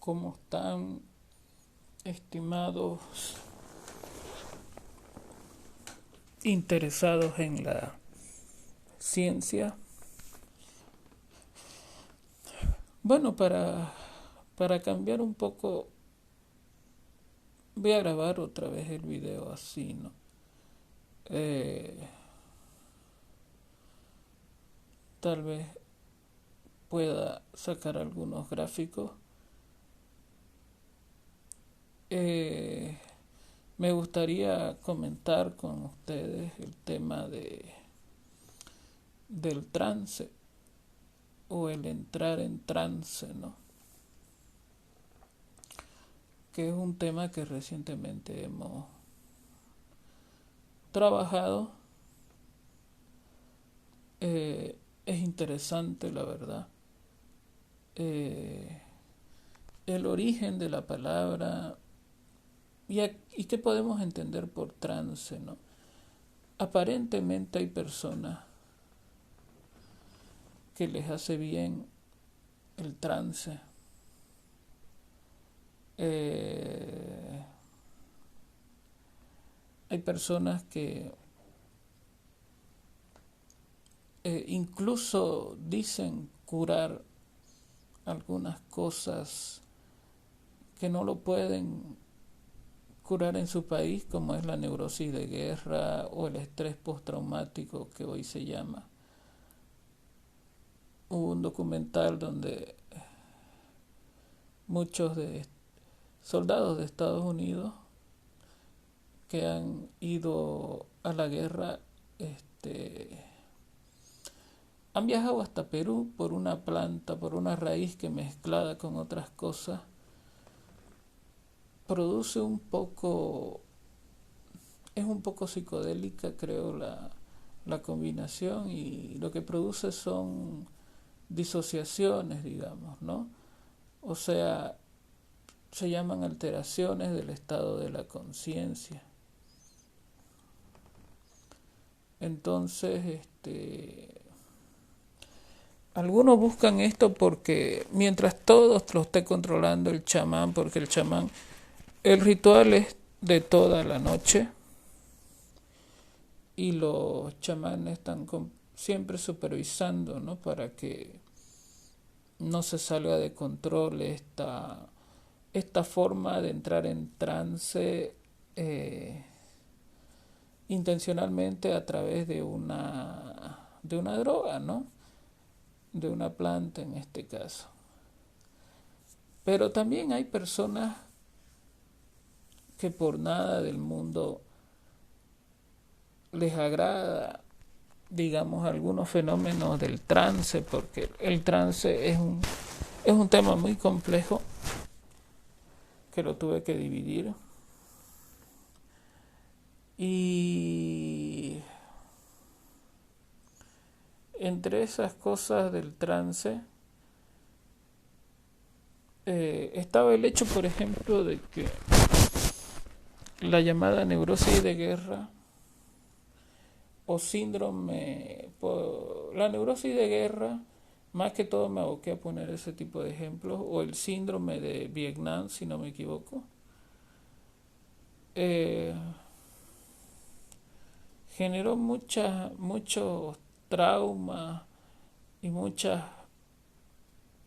¿Cómo están, estimados interesados en la ciencia? Bueno, para cambiar un poco, voy a grabar otra vez el video así, ¿no? Eh, Tal vez pueda sacar algunos gráficos. Eh, Me gustaría comentar con ustedes el tema del trance o el entrar en trance, ¿no? Que es un tema que recientemente hemos trabajado. Es interesante, la verdad. Eh, el origen de la palabra y qué podemos entender por trance, ¿no? Aparentemente hay personas que les hace bien el trance. Hay personas que incluso dicen curar algunas cosas que no lo pueden curar en su país, como es la neurosis de guerra o el estrés postraumático que hoy se llama. Hubo un documental donde muchos de soldados de Estados Unidos que han ido a la guerra han viajado hasta Perú por una planta, por una raíz que mezclada con otras cosas produce es un poco psicodélica, creo, la combinación, y lo que produce son disociaciones, digamos, ¿no? O sea, se llaman alteraciones del estado de la conciencia. Entonces, algunos buscan esto porque mientras todos lo esté controlando el chamán, porque el ritual es de toda la noche y los chamanes están siempre supervisando, ¿no? Para que no se salga de control esta forma de entrar en trance intencionalmente a través de una droga, ¿no? De una planta en este caso. Pero también hay personas que por nada del mundo les agrada, digamos, algunos fenómenos del trance, porque el trance es un tema muy complejo que lo tuve que dividir. Y entre esas cosas del trance estaba el hecho, por ejemplo, de que la llamada neurosis de guerra o síndrome, la neurosis de guerra, más que todo me aboqué a poner ese tipo de ejemplos, o el síndrome de Vietnam, si no me equivoco, eh, generó muchos traumas y muchas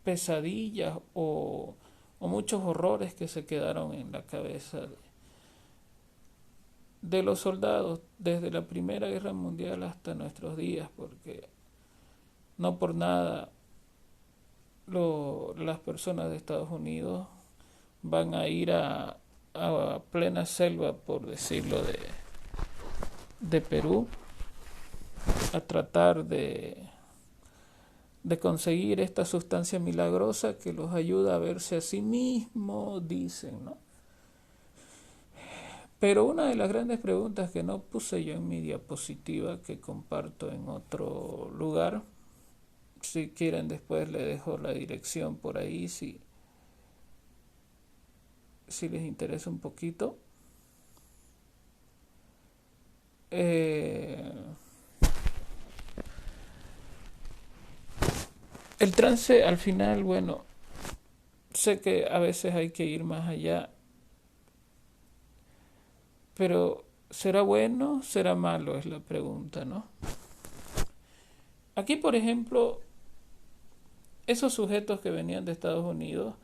pesadillas o muchos horrores que se quedaron en la cabeza de los soldados desde la Primera Guerra Mundial hasta nuestros días, porque no por nada las personas de Estados Unidos van a ir a plena selva, por decirlo, de Perú, a tratar de conseguir esta sustancia milagrosa que los ayuda a verse a sí mismos, dicen, ¿no? Pero una de las grandes preguntas que no puse yo en mi diapositiva, que comparto en otro lugar, si quieren después le dejo la dirección por ahí, si les interesa un poquito. El trance al final, bueno, sé que a veces hay que ir más allá, pero ¿será bueno? ¿Será malo? Es la pregunta, ¿no? Aquí, por ejemplo, esos sujetos que venían de Estados Unidos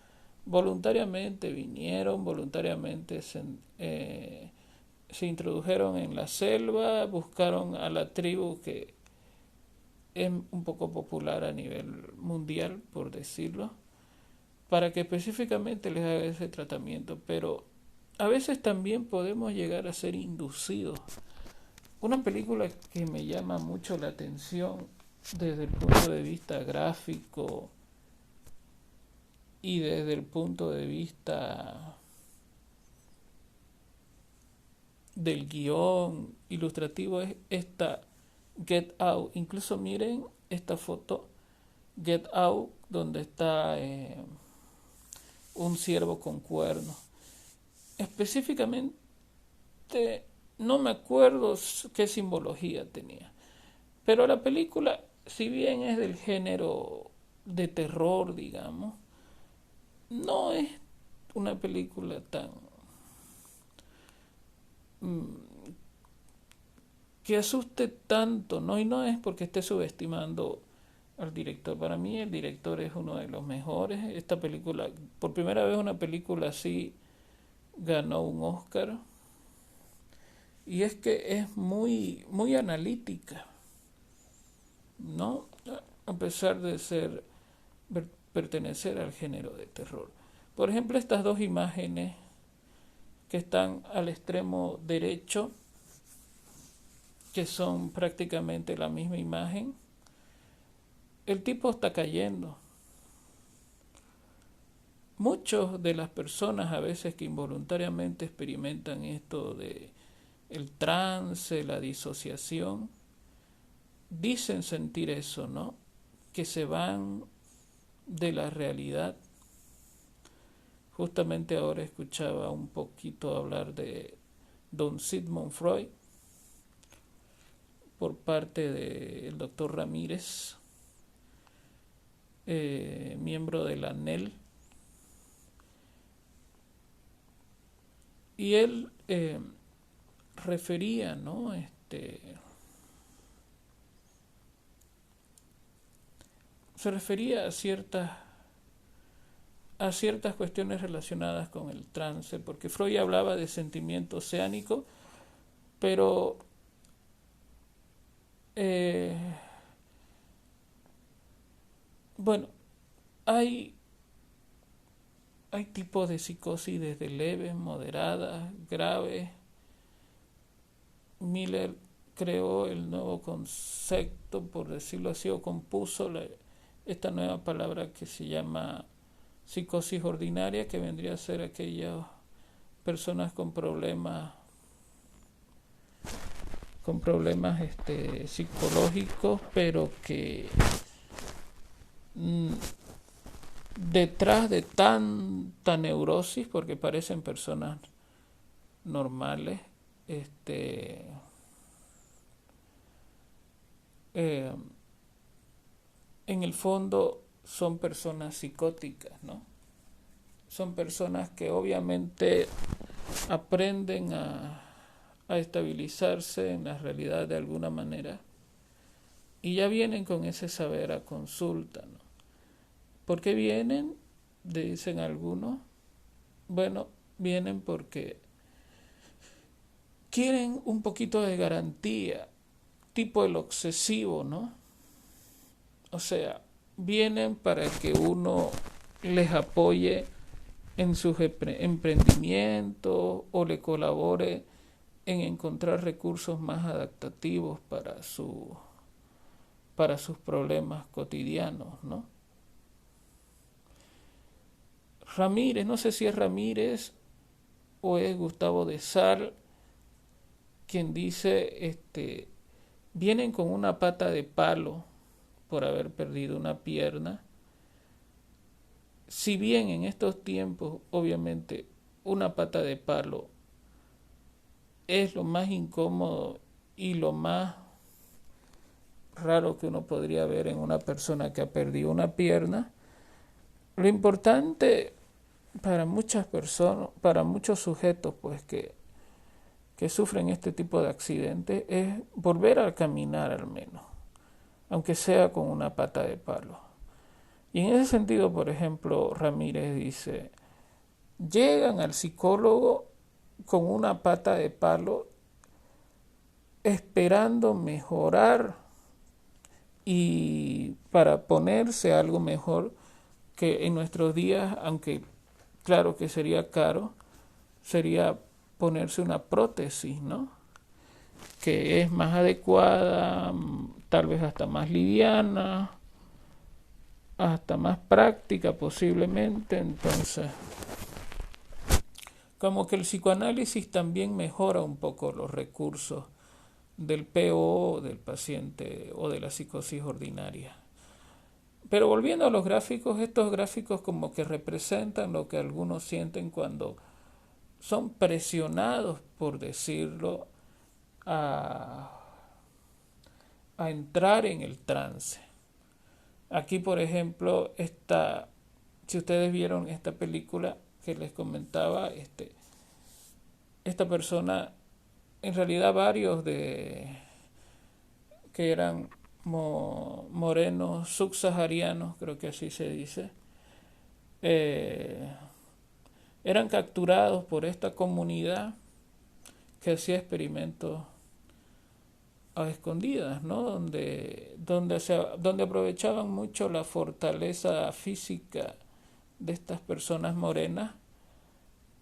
voluntariamente vinieron, voluntariamente se introdujeron en la selva, buscaron a la tribu que es un poco popular a nivel mundial, por decirlo, para que específicamente les haga ese tratamiento. Pero a veces también podemos llegar a ser inducidos. Una película que me llama mucho la atención desde el punto de vista gráfico y desde el punto de vista del guión ilustrativo es esta Get Out. Incluso miren esta foto, Get Out, donde está un ciervo con cuernos. Específicamente no me acuerdo qué simbología tenía, pero la película, si bien es del género de terror, digamos, no es una película tan que asuste tanto, ¿no? Y no es porque esté subestimando al director. Para mí el director es uno de los mejores. Esta película, por primera vez una película así ganó un Oscar. Y es que es muy, muy analítica, ¿no? A pesar de pertenecer al género de terror. Por ejemplo, estas dos imágenes que están al extremo derecho, que son prácticamente la misma imagen, el tipo está cayendo. Muchas de las personas a veces que involuntariamente experimentan esto de el trance, la disociación, dicen sentir eso, ¿no? Que se van de la realidad. Justamente ahora escuchaba un poquito hablar de Don Sigmund Freud por parte del doctor Ramírez, miembro de la NEL. Y él refería, ¿no? Se refería a ciertas cuestiones relacionadas con el trance, porque Freud hablaba de sentimiento oceánico, pero bueno, hay tipos de psicosis desde leves, moderadas, graves. Miller creó el nuevo concepto, por decirlo así, o compuso esta nueva palabra que se llama psicosis ordinaria, que vendría a ser aquellas personas con problemas psicológicos, pero que detrás de tanta neurosis, porque parecen personas normales, en el fondo son personas psicóticas, ¿no? Son personas que obviamente aprenden a estabilizarse en la realidad de alguna manera y ya vienen con ese saber a consulta, ¿no? ¿Por qué vienen? Dicen algunos. Bueno, vienen porque quieren un poquito de garantía, tipo el obsesivo, ¿no? O sea, vienen para que uno les apoye en sus emprendimientos o le colabore en encontrar recursos más adaptativos para sus problemas cotidianos, ¿no? Ramírez, no sé si es Ramírez o es Gustavo de Sal, quien dice, vienen con una pata de palo por haber perdido una pierna. Si bien en estos tiempos, obviamente, una pata de palo es lo más incómodo y lo más raro que uno podría ver en una persona que ha perdido una pierna, lo importante para muchas personas, para muchos sujetos pues que sufren este tipo de accidentes es volver a caminar al menos, aunque sea con una pata de palo. Y en ese sentido, por ejemplo, Ramírez dice, llegan al psicólogo con una pata de palo esperando mejorar y para ponerse algo mejor que en nuestros días, aunque claro que sería caro, sería ponerse una prótesis, ¿no? Que es más adecuada, tal vez hasta más liviana, hasta más práctica posiblemente. Entonces, como que el psicoanálisis también mejora un poco los recursos del PO, del paciente o de la psicosis ordinaria. Pero volviendo a los gráficos, estos gráficos como que representan lo que algunos sienten cuando son presionados, por decirlo, a, a entrar en el trance. Aquí, por ejemplo, si ustedes vieron esta película que les comentaba, esta persona, en realidad varios que eran morenos subsaharianos, creo que así se dice, eh, eran capturados por esta comunidad que hacía experimentos a escondidas, ¿no? Donde aprovechaban mucho la fortaleza física de estas personas morenas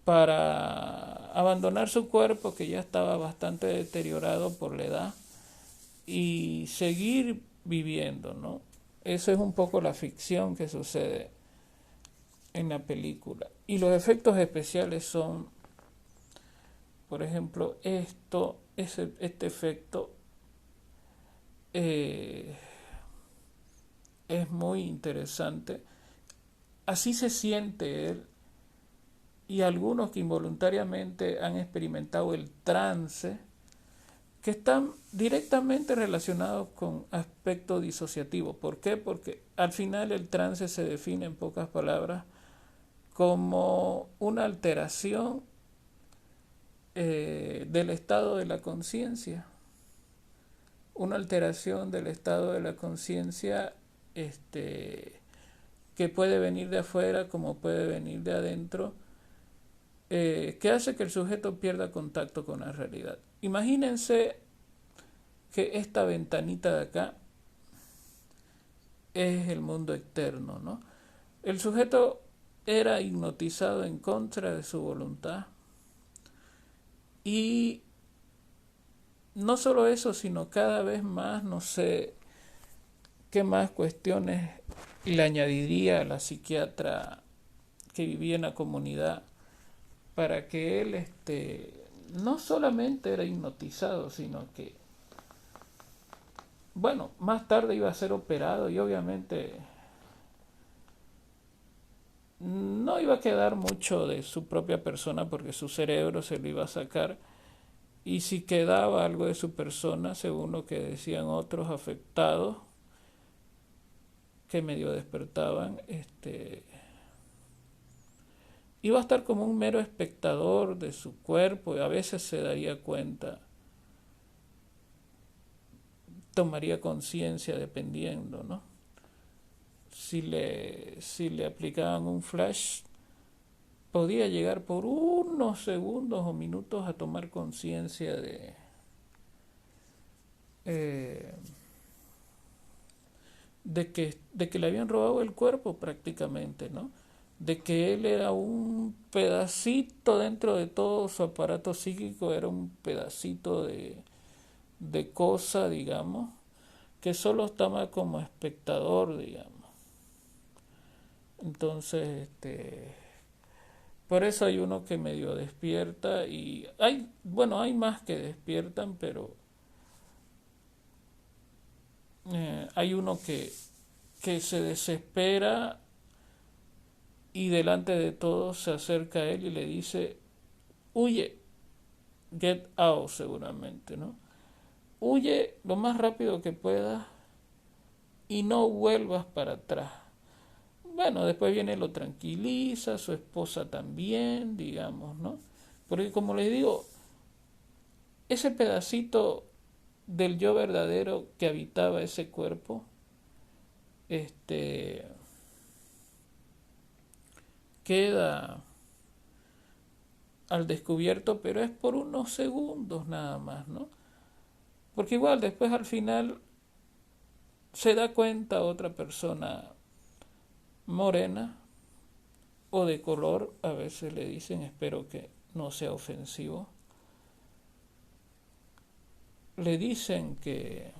para abandonar su cuerpo que ya estaba bastante deteriorado por la edad y seguir viviendo, ¿no? Eso es un poco la ficción que sucede en la película. Y los efectos especiales son, por ejemplo, este efecto eh, es muy interesante. Así se siente él y algunos que involuntariamente han experimentado el trance, que están directamente relacionados con aspecto disociativo. ¿Por qué? Porque al final el trance se define en pocas palabras como una alteración del estado de la conciencia. Una alteración del estado de la conciencia que puede venir de afuera como puede venir de adentro, que hace que el sujeto pierda contacto con la realidad. Imagínense que esta ventanita de acá es el mundo externo, ¿no? El sujeto era hipnotizado en contra de su voluntad y no solo eso, sino cada vez más, no sé qué más cuestiones le añadiría a la psiquiatra que vivía en la comunidad para que él no solamente era hipnotizado, sino que, bueno, más tarde iba a ser operado y obviamente no iba a quedar mucho de su propia persona porque su cerebro se lo iba a sacar, y si quedaba algo de su persona, según lo que decían otros afectados que medio despertaban, iba a estar como un mero espectador de su cuerpo y a veces se daría cuenta, tomaría conciencia dependiendo, ¿no? Si le aplicaban un flash, podía llegar por unos segundos o minutos a tomar conciencia eh, de que le habían robado el cuerpo prácticamente, ¿no? De que él era un pedacito dentro de todo su aparato psíquico, era un pedacito de cosa, digamos, que solo estaba como espectador, digamos. Entonces, por eso hay uno que medio despierta y hay más que despiertan, pero hay uno que se desespera y delante de todos se acerca a él y le dice, huye, get out seguramente, ¿no? Huye lo más rápido que puedas y no vuelvas para atrás. bueno, después viene, lo tranquiliza, su esposa también, digamos, ¿no? Porque como les digo, ese pedacito del yo verdadero que habitaba ese cuerpo, este, queda al descubierto, pero es por unos segundos nada más, ¿no? Porque igual después al final se da cuenta otra persona morena o de color, a veces le dicen, espero que no sea ofensivo, le dicen que,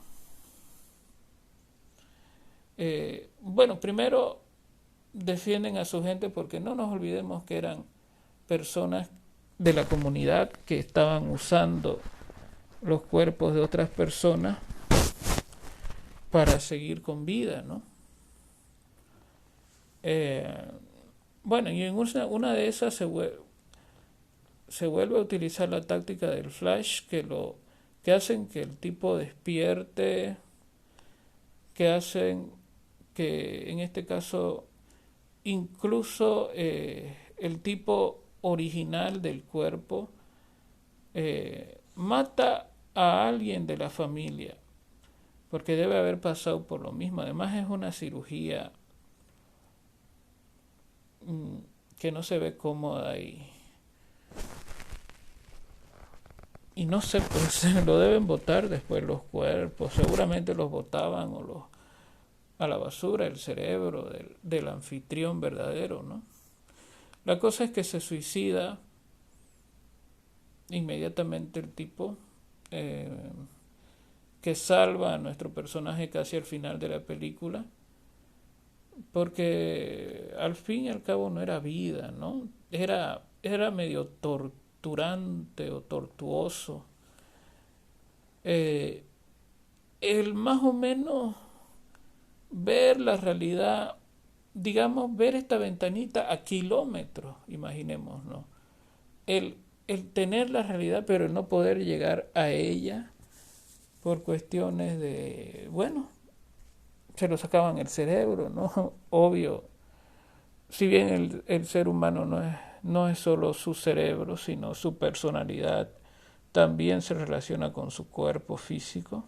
bueno, primero defienden a su gente porque no nos olvidemos que eran personas de la comunidad que estaban usando los cuerpos de otras personas para seguir con vida, ¿no? Eh, bueno, y en una de esas se vuelve a utilizar la táctica del flash que hacen que el tipo despierte, que hacen que en este caso incluso el tipo original del cuerpo mata a alguien de la familia porque debe haber pasado por lo mismo. Además es una cirugía que no se ve cómoda y no sé, pues lo deben botar después los cuerpos, seguramente los botaban o los a la basura, el cerebro del anfitrión verdadero, ¿no? La cosa es que se suicida inmediatamente el tipo, eh, que salva a nuestro personaje casi al final de la película, porque al fin y al cabo no era vida, ¿no? Era medio torturante o tortuoso. Eh, el más o menos ver la realidad, digamos, ver esta ventanita a kilómetros, imaginemos, ¿no? El tener la realidad, pero el no poder llegar a ella por cuestiones de, bueno, se lo sacaban el cerebro, ¿no? Obvio, si bien el ser humano no es solo su cerebro, sino su personalidad, también se relaciona con su cuerpo físico.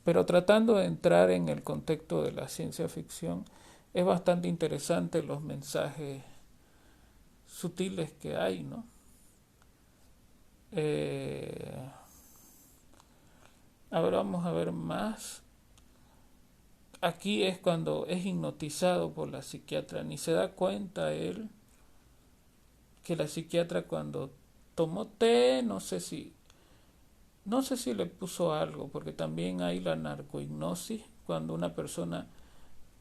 Pero tratando de entrar en el contexto de la ciencia ficción, es bastante interesante los mensajes sutiles que hay, ¿no? Ahora vamos a ver más. Aquí es cuando es hipnotizado por la psiquiatra, ni se da cuenta él que la psiquiatra cuando tomó té, no sé si le puso algo, porque también hay la narcohipnosis, cuando una persona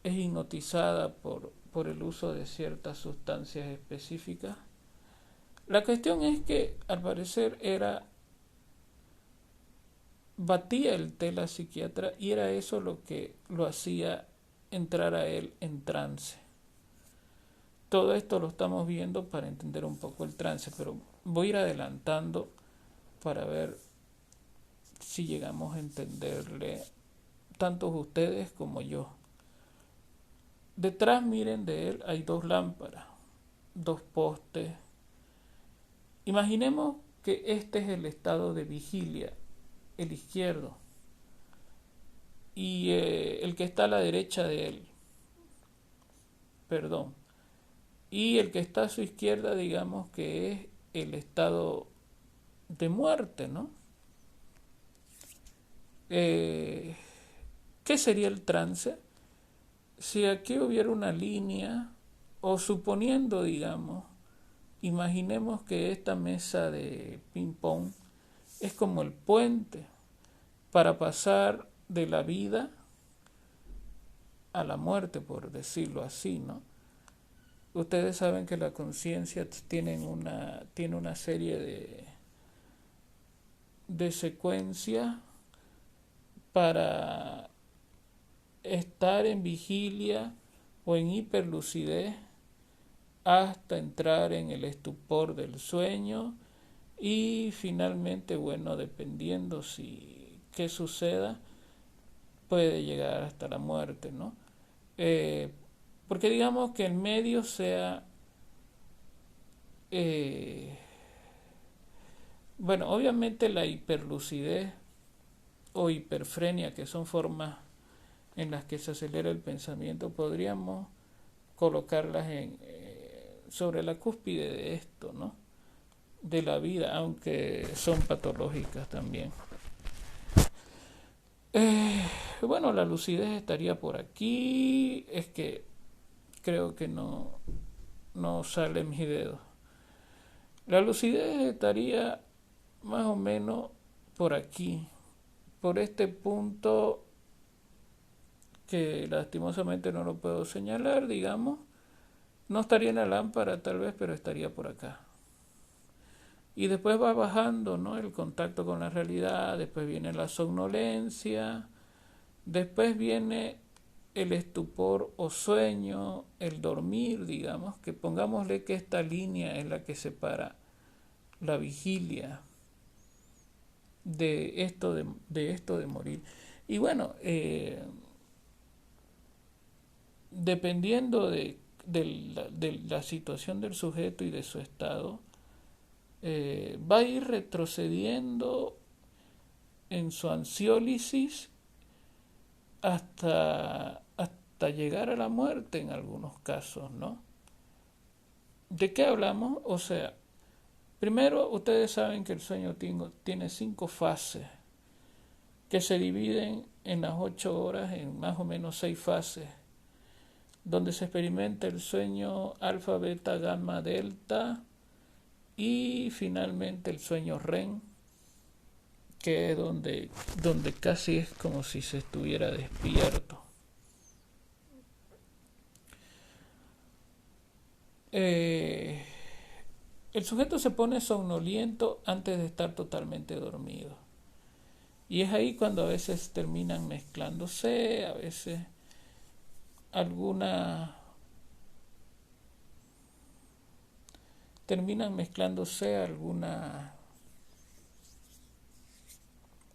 es hipnotizada por el uso de ciertas sustancias específicas. La cuestión es que al parecer batía el té la psiquiatra y era eso lo que lo hacía entrar a él en trance. Todo esto lo estamos viendo para entender un poco el trance, pero voy a ir adelantando para ver si llegamos a entenderle tanto ustedes como yo. Detrás, miren, de él hay dos lámparas, dos postes. Imaginemos que este es el estado de vigilia, el izquierdo, y el que está a la derecha de él, perdón, y el que está a su izquierda, digamos que es el estado de muerte, ¿no? ¿Qué sería el trance? Si aquí hubiera una línea, o suponiendo, digamos, imaginemos que esta mesa de ping pong es como el puente para pasar de la vida a la muerte, por decirlo así, ¿no? Ustedes saben que la conciencia tiene una serie de secuencias para estar en vigilia o en hiperlucidez hasta entrar en el estupor del sueño y finalmente, bueno, dependiendo si qué suceda, puede llegar hasta la muerte, ¿no? Eh, porque digamos que el medio sea, eh, bueno, obviamente la hiperlucidez o hiperfrenia, que son formas en las que se acelera el pensamiento, podríamos colocarlas sobre la cúspide de esto, ¿no? De la vida, aunque son patológicas también. Eh, bueno, la lucidez estaría por aquí. Es que creo que no sale mi dedo. La lucidez estaría más o menos por aquí, por este punto que lastimosamente no lo puedo señalar, digamos. No estaría en la lámpara tal vez, pero estaría por acá. Y después va bajando, ¿no? El contacto con la realidad, después viene la somnolencia, después viene el estupor o sueño, el dormir, digamos, que pongámosle que esta línea es la que separa la vigilia de esto de morir. Y bueno, dependiendo de la situación del sujeto y de su estado, va a ir retrocediendo en su ansiólisis hasta llegar a la muerte en algunos casos, ¿no? ¿De qué hablamos? O sea, primero ustedes saben que el sueño tiene 5 fases que se dividen en las 8 horas en más o menos 6 fases, donde se experimenta el sueño alfa, beta, gamma, delta y finalmente el sueño REM, que es donde casi es como si se estuviera despierto. Eh, el sujeto se pone somnoliento antes de estar totalmente dormido. Y es ahí cuando a veces terminan mezclándose, a veces alguna terminan mezclándose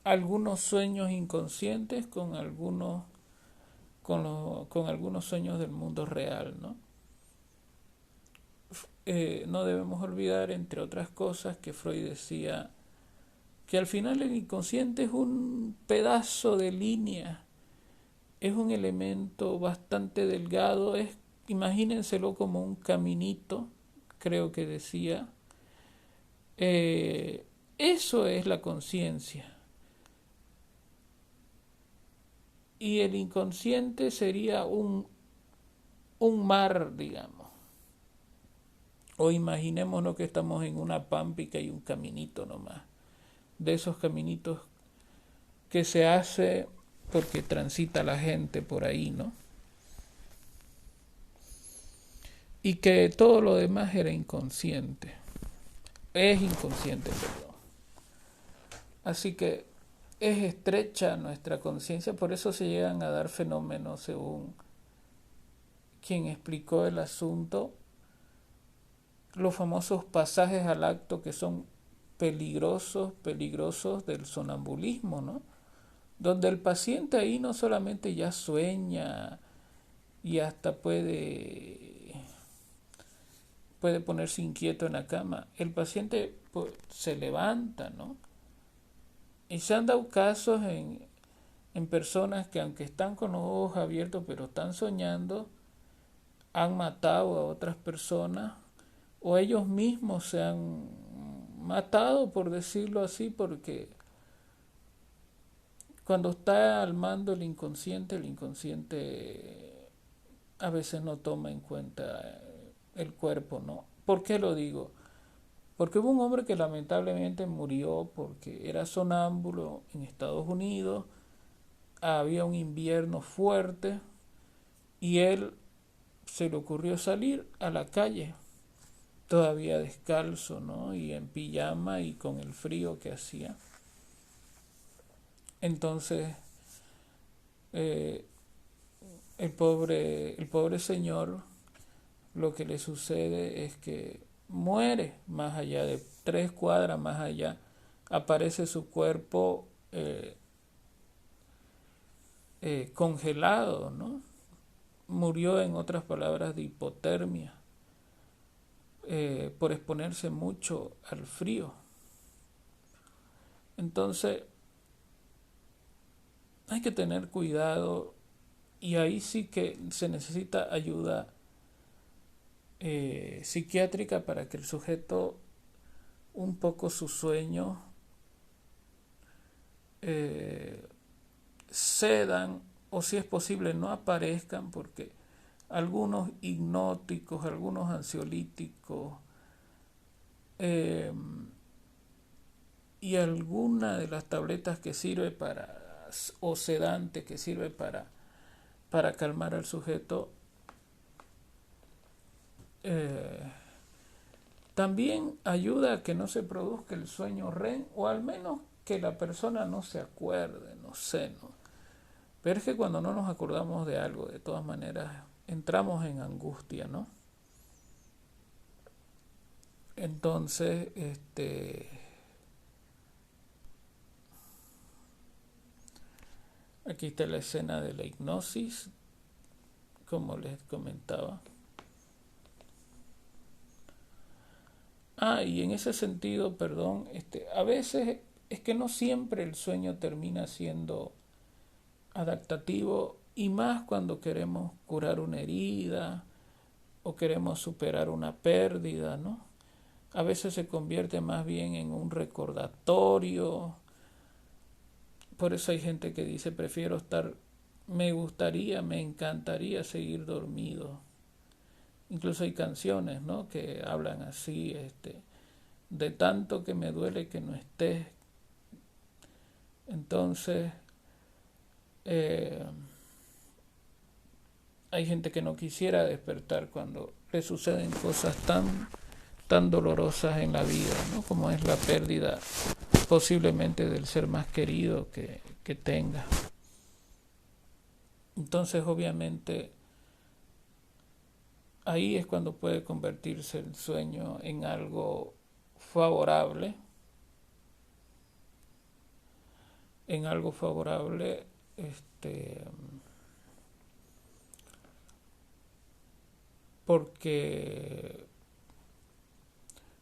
algunos sueños inconscientes con algunos sueños del mundo real, ¿no? No debemos olvidar, entre otras cosas, que Freud decía que al final el inconsciente es un pedazo de línea, es un elemento bastante delgado, imagínenselo como un caminito, creo que decía. Eso es la conciencia. Y el inconsciente sería un mar, digamos. O imaginémonos que estamos en una pampa y que hay un caminito nomás. De esos caminitos que se hace porque transita la gente por ahí, ¿no? Y que todo lo demás era inconsciente. Es inconsciente, perdón. Así que es estrecha nuestra conciencia, por eso se llegan a dar fenómenos según quien explicó el asunto, los famosos pasajes al acto que son peligrosos del sonambulismo, ¿no? Donde el paciente ahí no solamente ya sueña y hasta puede ponerse inquieto en la cama, el paciente pues, se levanta, ¿no? Y se han dado casos en personas que aunque están con los ojos abiertos pero están soñando, han matado a otras personas o ellos mismos se han matado, por decirlo así, porque cuando está al mando el inconsciente a veces no toma en cuenta el cuerpo, ¿no? ¿Por qué lo digo? Porque hubo un hombre que lamentablemente murió porque era sonámbulo en Estados Unidos, había un invierno fuerte y él se le ocurrió salir a la calle, todavía descalzo, ¿no? Y en pijama y con el frío que hacía. Entonces, eh, el pobre señor, lo que le sucede es que muere más allá de 3 cuadras más allá, aparece su cuerpo congelado, ¿no? murió, en otras palabras, de hipotermia, por exponerse mucho al frío. Entonces, hay que tener cuidado, y ahí sí que se necesita ayuda psiquiátrica para que el sujeto, un poco su sueño, cedan, o si es posible no aparezcan, porque algunos hipnóticos, algunos ansiolíticos y alguna de las tabletas que sirve para, o sedante que sirve para calmar al sujeto, también ayuda a que no se produzca el sueño REM, o al menos que la persona no se acuerde, no sé, ¿no? Pero es que cuando no nos acordamos de algo, de todas maneras, entramos en angustia, ¿no? Entonces, aquí está la escena de la hipnosis, como les comentaba. Y en ese sentido, perdón, a veces es que no siempre el sueño termina siendo adaptativo, y más cuando queremos curar una herida o queremos superar una pérdida, ¿no? A veces se convierte más bien en un recordatorio. Por eso hay gente que dice, prefiero estar, me gustaría, me encantaría seguir dormido. Incluso hay canciones, ¿no?, que hablan así, de tanto que me duele que no estés. Entonces, hay gente que no quisiera despertar cuando le suceden cosas tan dolorosas en la vida, ¿no?, como es la pérdida posiblemente del ser más querido que tenga. Entonces, obviamente, ahí es cuando puede convertirse el sueño en algo favorable, porque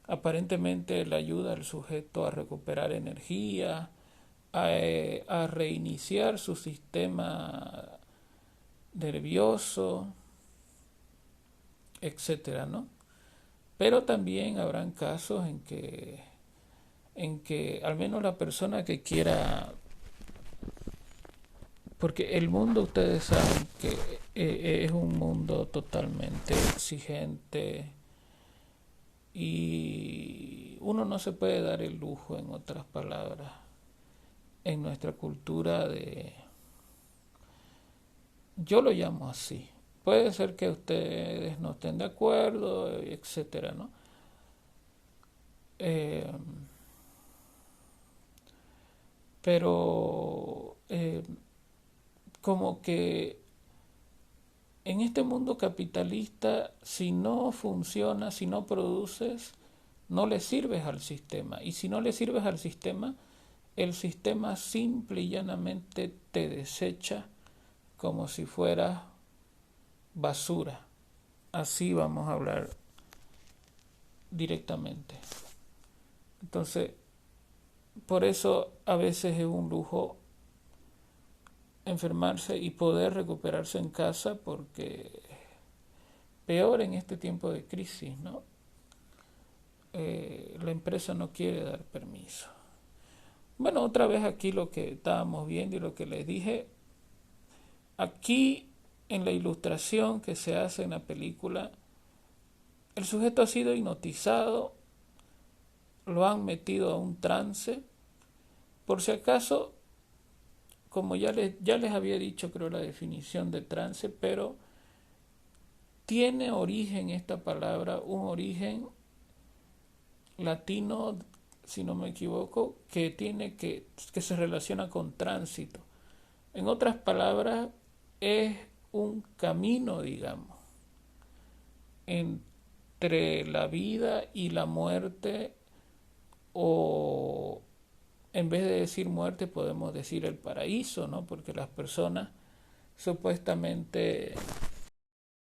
aparentemente le ayuda al sujeto a recuperar energía, a reiniciar su sistema nervioso, etcétera, ¿no? Pero también habrán casos en que al menos la persona que quiera, porque el mundo, ustedes saben que es un mundo totalmente exigente, y uno no se puede dar el lujo, en otras palabras, en nuestra cultura yo lo llamo así. Puede ser que ustedes no estén de acuerdo, etcétera, ¿no? Pero como que en este mundo capitalista, si no funciona, si no produces, no le sirves al sistema. Y si no le sirves al sistema, el sistema simple y llanamente te desecha como si fuera basura. Así vamos a hablar directamente. Entonces, por eso a veces es un lujo enfermarse y poder recuperarse en casa, porque peor en este tiempo de crisis, ¿no? La empresa no quiere dar permiso. Bueno, otra vez aquí lo que estábamos viendo y lo que les dije, aquí en la ilustración que se hace en la película, el sujeto ha sido hipnotizado, lo han metido a un trance. Por si acaso, como ya les había dicho, creo, la definición de trance, pero tiene origen esta palabra, un origen latino, si no me equivoco, que se relaciona con tránsito. En otras palabras, es un camino, digamos, entre la vida y la muerte, o en vez de decir muerte podemos decir el paraíso, ¿no? Porque las personas supuestamente